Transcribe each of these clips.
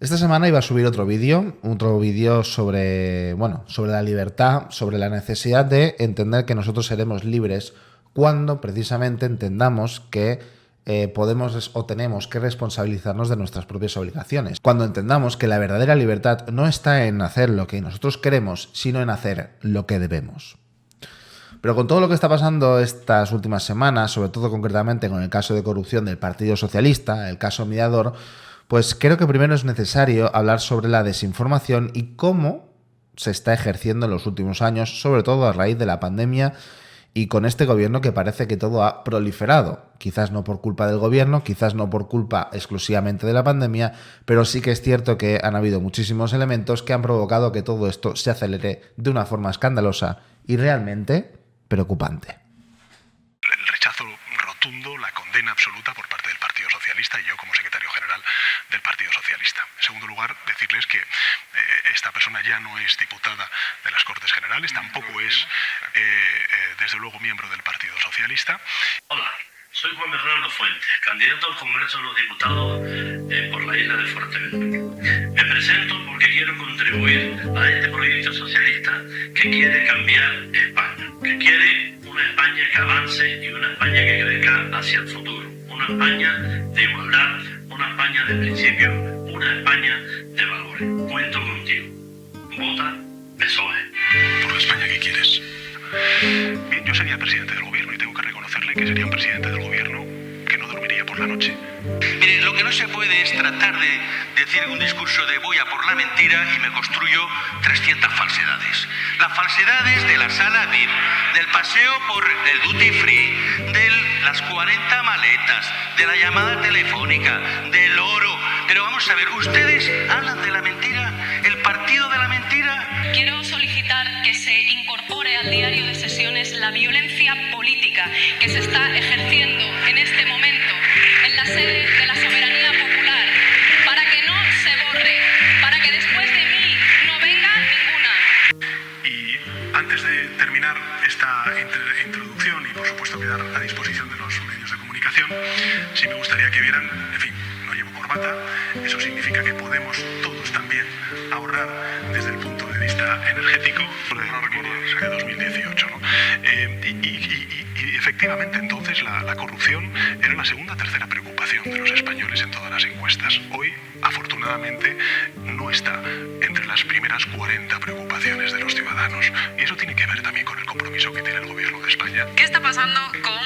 Esta semana iba a subir otro vídeo sobre, sobre la libertad, sobre la necesidad de entender que nosotros seremos libres cuando precisamente entendamos que podemos o tenemos que responsabilizarnos de nuestras propias obligaciones. Cuando entendamos que la verdadera libertad no está en hacer lo que nosotros queremos, sino en hacer lo que debemos. Pero con todo lo que está pasando estas últimas semanas, sobre todo concretamente con el caso de corrupción del Partido Socialista, el caso Mirador, pues creo que primero es necesario hablar sobre la desinformación y cómo se está ejerciendo en los últimos años, sobre todo a raíz de la pandemia y con este gobierno que parece que todo ha proliferado. Quizás no por culpa del gobierno, quizás no por culpa exclusivamente de la pandemia, pero sí que es cierto que han habido muchísimos elementos que han provocado que todo esto se acelere de una forma escandalosa y realmente preocupante. El rechazo rotundo, la condena absoluta por parte del Partido Socialista y yo como secretario general del Partido Socialista. En segundo lugar, decirles que esta persona ya no es diputada de las Cortes Generales, tampoco es, desde luego, miembro del Partido Socialista. Hola, soy Juan Bernardo Fuentes, candidato al Congreso de los Diputados por la isla de Fuerteventura. Me presento porque quiero contribuir a este proyecto socialista que quiere cambiar España, que quiere una España que avance y una España que crezca hacia el futuro, una España de igualdad, una España de principios, una España de valores. Cuento contigo. Vota PSOE. ¿Por la España que quieres? Bien, yo sería presidente del gobierno y tengo que reconocerle que sería un presidente del gobierno que no dormiría por la noche. Mire, lo que no se puede es tratar de decir un discurso de voy a por la mentira y me construyo 300 falsedades. Las falsedades de la sala VIP, del paseo por el duty free, de las 40 maletas, de la llamada telefónica, del oro. Pero vamos a ver, ustedes hablan de la mentira, el partido de la mentira. Quiero solicitar que se incorpore al diario de sesiones la violencia política que se está ejerciendo en este momento en la sede de la soberanía popular, para que no se borre, para que después de mí no venga ninguna. Y antes de terminar esta introducción y por supuesto quedar a disposición de los medios de comunicación, sí me gustaría que vieran, en fin, no llevo corbata, eso significa que podemos todos también ahorrar desde el punto de vista energético, no recuerdo, de 2018, ¿no? Y efectivamente entonces la corrupción era la segunda o tercera preocupación de los españoles en todas las encuestas. Hoy, afortunadamente, no está entre las primeras 40 preocupaciones de los ciudadanos. Y eso tiene que ver también con el compromiso que tiene el gobierno de España. ¿Qué está pasando con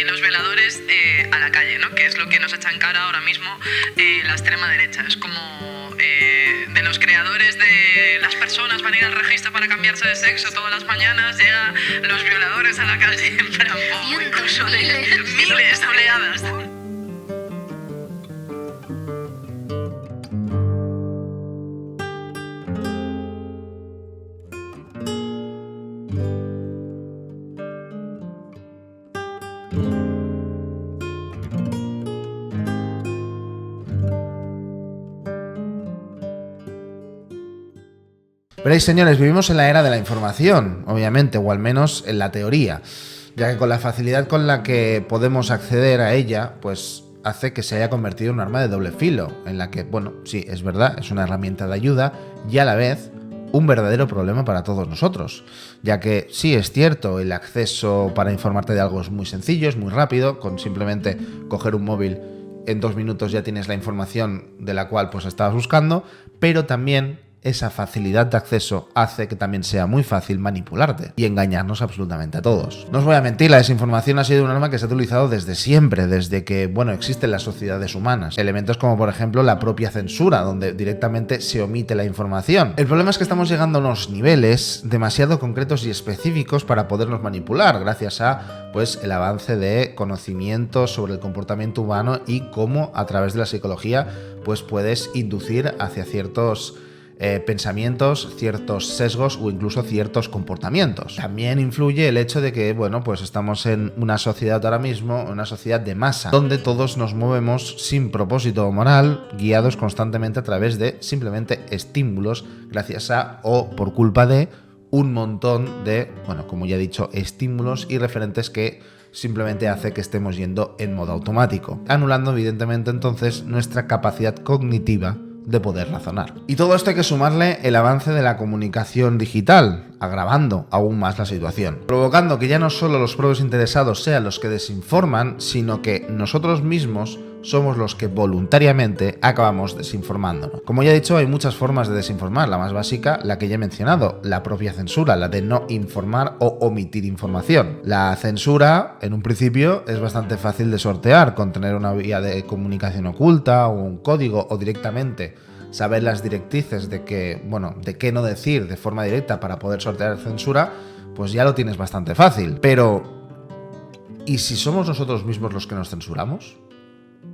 los veladores a la calle, ¿no? Que es lo que nos echa en cara ahora mismo la extrema derecha. Es como de los creadores de las personas van a ir al registro para cambiarse de sexo todas las mañanas, llegan los violadores a la calle en plan poco, incluso de miles, oleadas. Veréis, señores, vivimos en la era de la información, obviamente, o al menos en la teoría, ya que con la facilidad con la que podemos acceder a ella, pues hace que se haya convertido en un arma de doble filo, en la que, bueno, sí, es verdad, es una herramienta de ayuda y a la vez un verdadero problema para todos nosotros, ya que sí es cierto, el acceso para informarte de algo es muy sencillo, es muy rápido, con simplemente coger un móvil en 2 minutos ya tienes la información de la cual pues estabas buscando, pero también esa facilidad de acceso hace que también sea muy fácil manipularte y engañarnos absolutamente a todos. No os voy a mentir, la desinformación ha sido un arma que se ha utilizado desde siempre, desde que, bueno, existen las sociedades humanas. Elementos como, por ejemplo, la propia censura, donde directamente se omite la información. El problema es que estamos llegando a unos niveles demasiado concretos y específicos para podernos manipular, gracias a, pues, el avance de conocimiento sobre el comportamiento humano y cómo, a través de la psicología, pues puedes inducir hacia ciertos pensamientos, ciertos sesgos o incluso ciertos comportamientos. También influye el hecho de que, bueno, pues estamos en una sociedad ahora mismo, una sociedad de masa, donde todos nos movemos sin propósito moral, guiados constantemente a través de simplemente estímulos, gracias a o por culpa de un montón de, bueno, como ya he dicho, estímulos y referentes que simplemente hace que estemos yendo en modo automático, anulando evidentemente entonces nuestra capacidad cognitiva de poder razonar. Y todo esto hay que sumarle el avance de la comunicación digital, agravando aún más la situación, provocando que ya no solo los propios interesados sean los que desinforman, sino que nosotros mismos somos los que voluntariamente acabamos desinformándonos. Como ya he dicho, hay muchas formas de desinformar. La más básica, la que ya he mencionado, la propia censura, la de no informar o omitir información. La censura, en un principio, es bastante fácil de sortear, con tener una vía de comunicación oculta o un código, o directamente saber las directrices de qué no decir de forma directa para poder sortear censura, pues ya lo tienes bastante fácil. Pero, ¿y si somos nosotros mismos los que nos censuramos?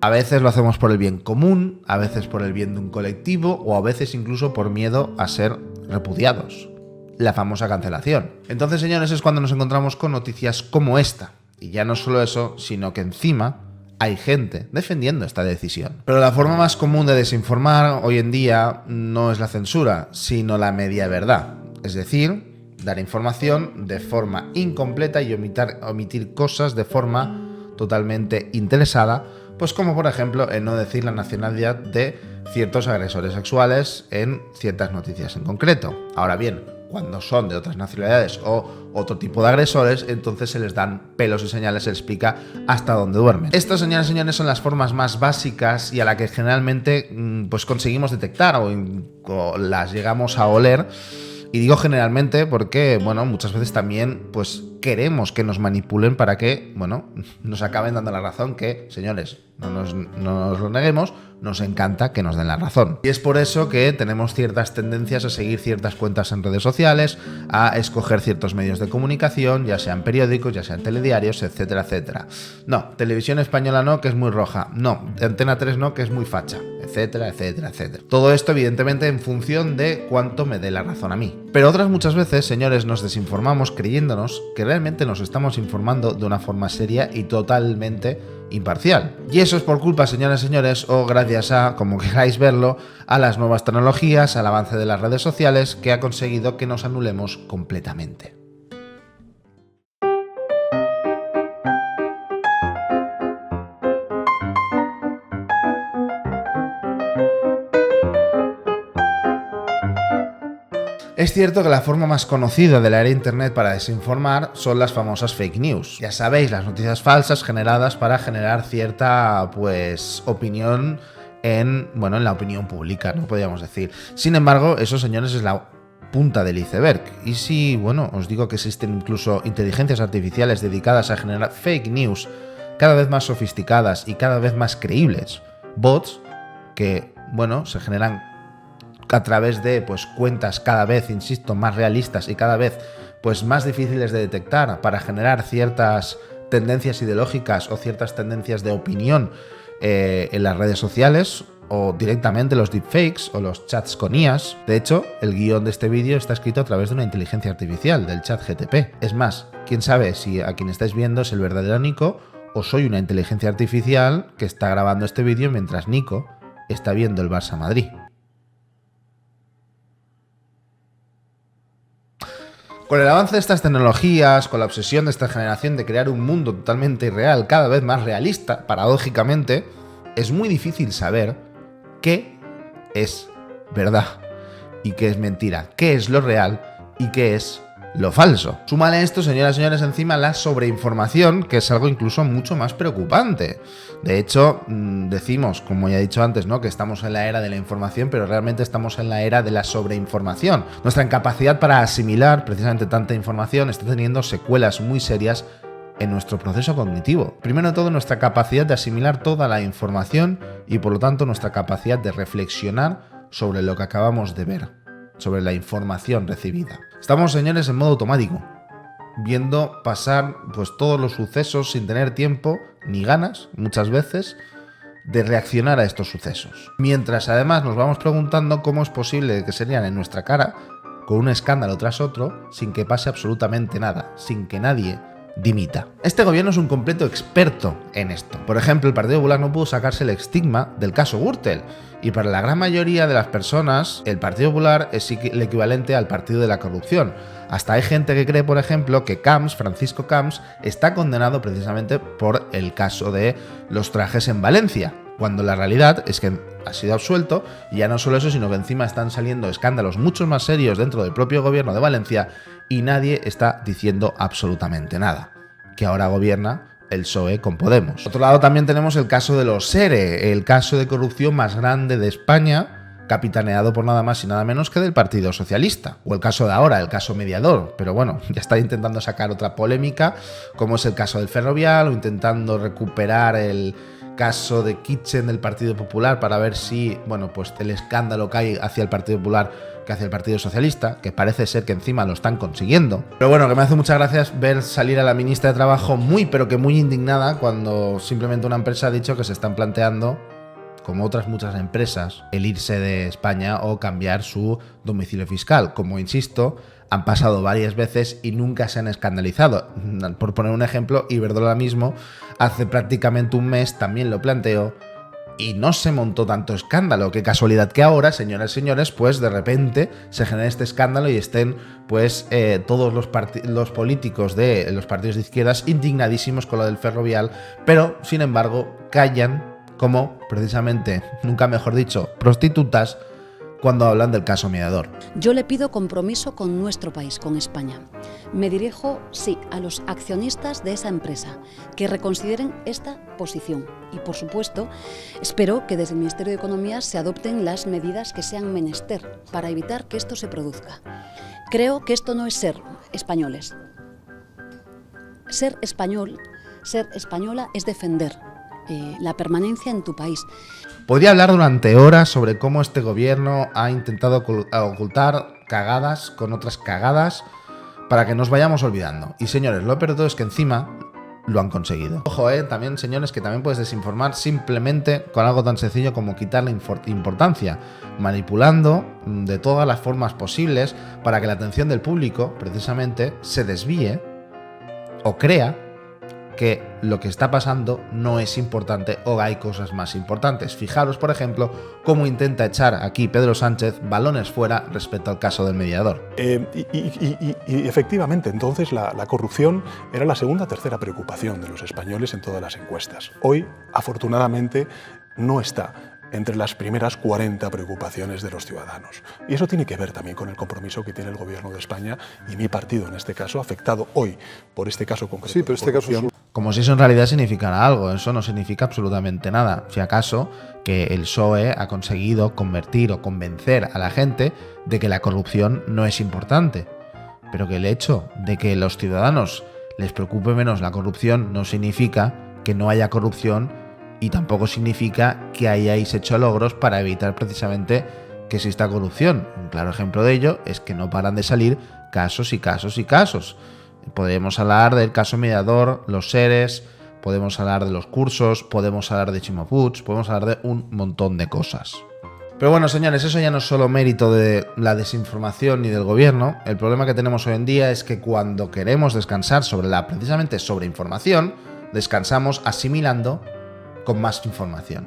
A veces lo hacemos por el bien común, a veces por el bien de un colectivo o a veces incluso por miedo a ser repudiados. La famosa cancelación. Entonces, señores, es cuando nos encontramos con noticias como esta. Y ya no solo eso, sino que encima hay gente defendiendo esta decisión. Pero la forma más común de desinformar hoy en día no es la censura, sino la media verdad. Es decir, dar información de forma incompleta y omitir cosas de forma totalmente interesada, pues como por ejemplo en no decir la nacionalidad de ciertos agresores sexuales en ciertas noticias en concreto. Ahora bien, cuando son de otras nacionalidades o otro tipo de agresores, entonces se les dan pelos y señales, se les explica hasta dónde duermen. Estas, señoras y señores, son las formas más básicas y a la que generalmente pues conseguimos detectar o las llegamos a oler. Y digo generalmente porque, muchas veces también pues queremos que nos manipulen para que, nos acaben dando la razón, que, señores, no nos lo neguemos, nos encanta que nos den la razón. Y es por eso que tenemos ciertas tendencias a seguir ciertas cuentas en redes sociales, a escoger ciertos medios de comunicación, ya sean periódicos, ya sean telediarios, etcétera, etcétera. No, Televisión Española no, que es muy roja. No, Antena 3 no, que es muy facha, etcétera, etcétera, etcétera. Todo esto, evidentemente, en función de cuánto me dé la razón a mí. Pero otras muchas veces, señores, nos desinformamos creyéndonos que realmente nos estamos informando de una forma seria y totalmente imparcial. Y eso es por culpa, señoras y señores, o gracias a, como queráis verlo, a las nuevas tecnologías, al avance de las redes sociales, que ha conseguido que nos anulemos completamente. Es cierto que la forma más conocida de la era Internet para desinformar son las famosas fake news. Ya sabéis, las noticias falsas generadas para generar cierta, opinión en la opinión pública, no podríamos decir. Sin embargo, eso, señores, es la punta del iceberg. Y si, os digo que existen incluso inteligencias artificiales dedicadas a generar fake news cada vez más sofisticadas y cada vez más creíbles. Bots que, se generan a través de cuentas cada vez, insisto, más realistas y cada vez más difíciles de detectar para generar ciertas tendencias ideológicas o ciertas tendencias de opinión en las redes sociales, o directamente los deepfakes o los chats con IAs. De hecho, el guión de este vídeo está escrito a través de una inteligencia artificial, del chat GTP. Es más, quién sabe si a quien estáis viendo es el verdadero Nico o soy una inteligencia artificial que está grabando este vídeo mientras Nico está viendo el Barça Madrid. Con el avance de estas tecnologías, con la obsesión de esta generación de crear un mundo totalmente irreal, cada vez más realista, paradójicamente, es muy difícil saber qué es verdad y qué es mentira, qué es lo real y qué es lo falso. Súmale esto, señoras y señores, encima la sobreinformación, que es algo incluso mucho más preocupante. De hecho, decimos, como ya he dicho antes, que estamos en la era de la información, pero realmente estamos en la era de la sobreinformación. Nuestra incapacidad para asimilar precisamente tanta información está teniendo secuelas muy serias en nuestro proceso cognitivo. Primero de todo, nuestra capacidad de asimilar toda la información y, por lo tanto, nuestra capacidad de reflexionar sobre lo que acabamos de ver, sobre la información recibida. Estamos, señores, en modo automático, viendo pasar todos los sucesos sin tener tiempo ni ganas, muchas veces, de reaccionar a estos sucesos. Mientras además nos vamos preguntando cómo es posible que se rían en nuestra cara con un escándalo tras otro sin que pase absolutamente nada, sin que nadie dimita. Este gobierno es un completo experto en esto. Por ejemplo, el Partido Popular no pudo sacarse el estigma del caso Gürtel, y para la gran mayoría de las personas, el Partido Popular es el equivalente al partido de la corrupción. Hasta hay gente que cree, por ejemplo, que Francisco Camps, está condenado precisamente por el caso de los trajes en Valencia. cuando la realidad es que ha sido absuelto, y ya no solo eso, sino que encima están saliendo escándalos mucho más serios dentro del propio gobierno de Valencia y nadie está diciendo absolutamente nada, que ahora gobierna el PSOE con Podemos. Por otro lado, también tenemos el caso de los SERE, el caso de corrupción más grande de España, capitaneado por nada más y nada menos que del Partido Socialista. O el caso de ahora, el caso mediador. Pero bueno, ya está intentando sacar otra polémica, como es el caso del Ferrovial, o intentando recuperar el caso de Kitchen del Partido Popular para ver si, bueno, pues el escándalo cae hacia el Partido Popular que hacia el Partido Socialista, que parece ser que encima lo están consiguiendo. Pero bueno, que me hace muchas gracias ver salir a la ministra de Trabajo muy indignada cuando simplemente una empresa ha dicho que se están planteando, como otras muchas empresas, el irse de España o cambiar su domicilio fiscal. Como insisto, han pasado varias veces y nunca se han escandalizado. Por poner un ejemplo, Iberdrola mismo hace prácticamente un mes también lo planteó y no se montó tanto escándalo. Qué casualidad que ahora, señoras y señores, pues de repente se genere este escándalo y estén pues todos los políticos de los partidos de izquierdas indignadísimos con lo del Ferrovial, pero sin embargo callan como, precisamente, nunca mejor dicho, prostitutas, cuando hablan del caso mediador. Yo le pido compromiso con nuestro país, con España. Me dirijo, sí, a los accionistas de esa empresa, que reconsideren esta posición. Y, por supuesto, espero que desde el Ministerio de Economía se adopten las medidas que sean menester para evitar que esto se produzca. Creo que esto no es ser españoles. Ser español, ser española es defender la permanencia en tu país. Podría hablar durante horas sobre cómo este gobierno ha intentado ocultar cagadas con otras cagadas para que nos vayamos olvidando. Y señores, lo peor de todo es que encima lo han conseguido. Ojo, también señores, que también puedes desinformar simplemente con algo tan sencillo como quitarle importancia, manipulando de todas las formas posibles para que la atención del público, precisamente, se desvíe o crea que lo que está pasando no es importante o hay cosas más importantes. Fijaros, por ejemplo, cómo intenta echar aquí Pedro Sánchez balones fuera respecto al caso del mediador. Y efectivamente, entonces la corrupción era la segunda o tercera preocupación de los españoles en todas las encuestas. Hoy, afortunadamente, no está entre las primeras 40 preocupaciones de los ciudadanos. Y eso tiene que ver también con el compromiso que tiene el Gobierno de España y mi partido, en este caso, afectado hoy por este caso concreto. Sí, pero este caso es... Como si eso en realidad significara algo. Eso no significa absolutamente nada. Si acaso que el PSOE ha conseguido convertir o convencer a la gente de que la corrupción no es importante. Pero que el hecho de que los ciudadanos les preocupe menos la corrupción no significa que no haya corrupción y tampoco significa que hayáis hecho logros para evitar precisamente que exista corrupción. Un claro ejemplo de ello es que no paran de salir casos y casos y casos. Podemos hablar del caso mediador, los seres, podemos hablar de los cursos, podemos hablar de Ximo Puig, podemos hablar de un montón de cosas. Pero bueno, señores, eso ya no es solo mérito de la desinformación ni del gobierno. El problema que tenemos hoy en día es que cuando queremos descansar precisamente sobre información, descansamos asimilando con más información.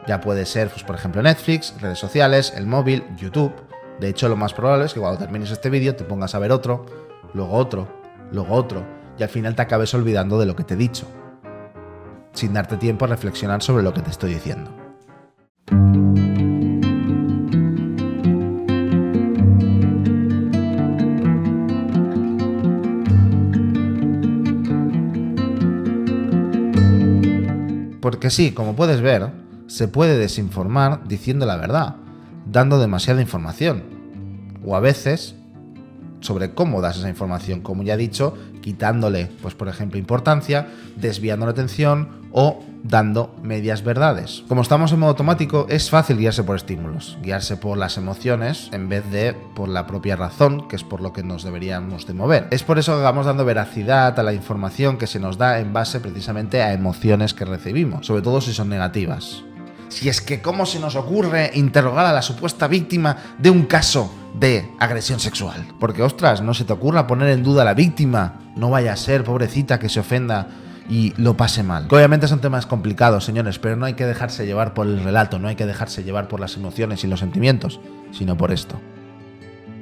Ya puede ser, pues, por ejemplo, Netflix, redes sociales, el móvil, YouTube. De hecho, lo más probable es que cuando termines este vídeo te pongas a ver otro, luego otro, luego otro, y al final te acabes olvidando de lo que te he dicho, sin darte tiempo a reflexionar sobre lo que te estoy diciendo. Porque sí, como puedes ver, se puede desinformar diciendo la verdad, dando demasiada información, o a veces sobre cómo das esa información, como ya he dicho, quitándole, pues por ejemplo, importancia, desviando la atención o dando medias verdades. Como estamos en modo automático, es fácil guiarse por estímulos, guiarse por las emociones en vez de por la propia razón, que es por lo que nos deberíamos de mover. Es por eso que vamos dando veracidad a la información que se nos da en base precisamente a emociones que recibimos, sobre todo si son negativas. Si es que cómo se nos ocurre interrogar a la supuesta víctima de un caso de agresión sexual. Porque, ostras, no se te ocurra poner en duda a la víctima. No vaya a ser, pobrecita, que se ofenda y lo pase mal. Que obviamente son temas complicados, señores, pero no hay que dejarse llevar por el relato, no hay que dejarse llevar por las emociones y los sentimientos, sino por esto.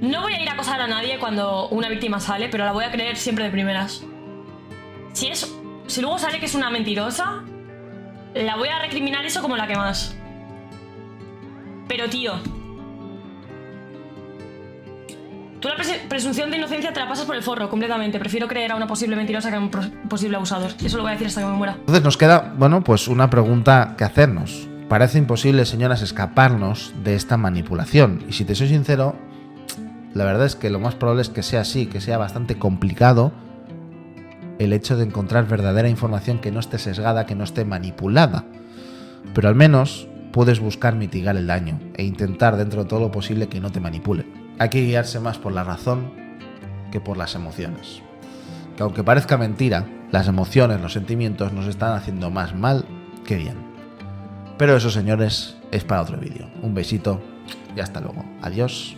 No voy a ir a acosar a nadie cuando una víctima sale, pero la voy a creer siempre de primeras. Si luego sale que es una mentirosa, la voy a recriminar eso como la que más. Pero, tío, tú la presunción de inocencia te la pasas por el forro completamente. Prefiero creer a una posible mentirosa que a un posible abusador. Eso lo voy a decir hasta que me muera. Entonces nos queda, bueno, pues una pregunta que hacernos. Parece imposible, señoras, escaparnos de esta manipulación. Y si te soy sincero, la verdad es que lo más probable es que sea así, que sea bastante complicado el hecho de encontrar verdadera información que no esté sesgada, que no esté manipulada. Pero al menos puedes buscar mitigar el daño e intentar dentro de todo lo posible que no te manipule. Hay que guiarse más por la razón que por las emociones. Que aunque parezca mentira, las emociones, los sentimientos nos están haciendo más mal que bien. Pero eso, señores, es para otro vídeo. Un besito y hasta luego. Adiós.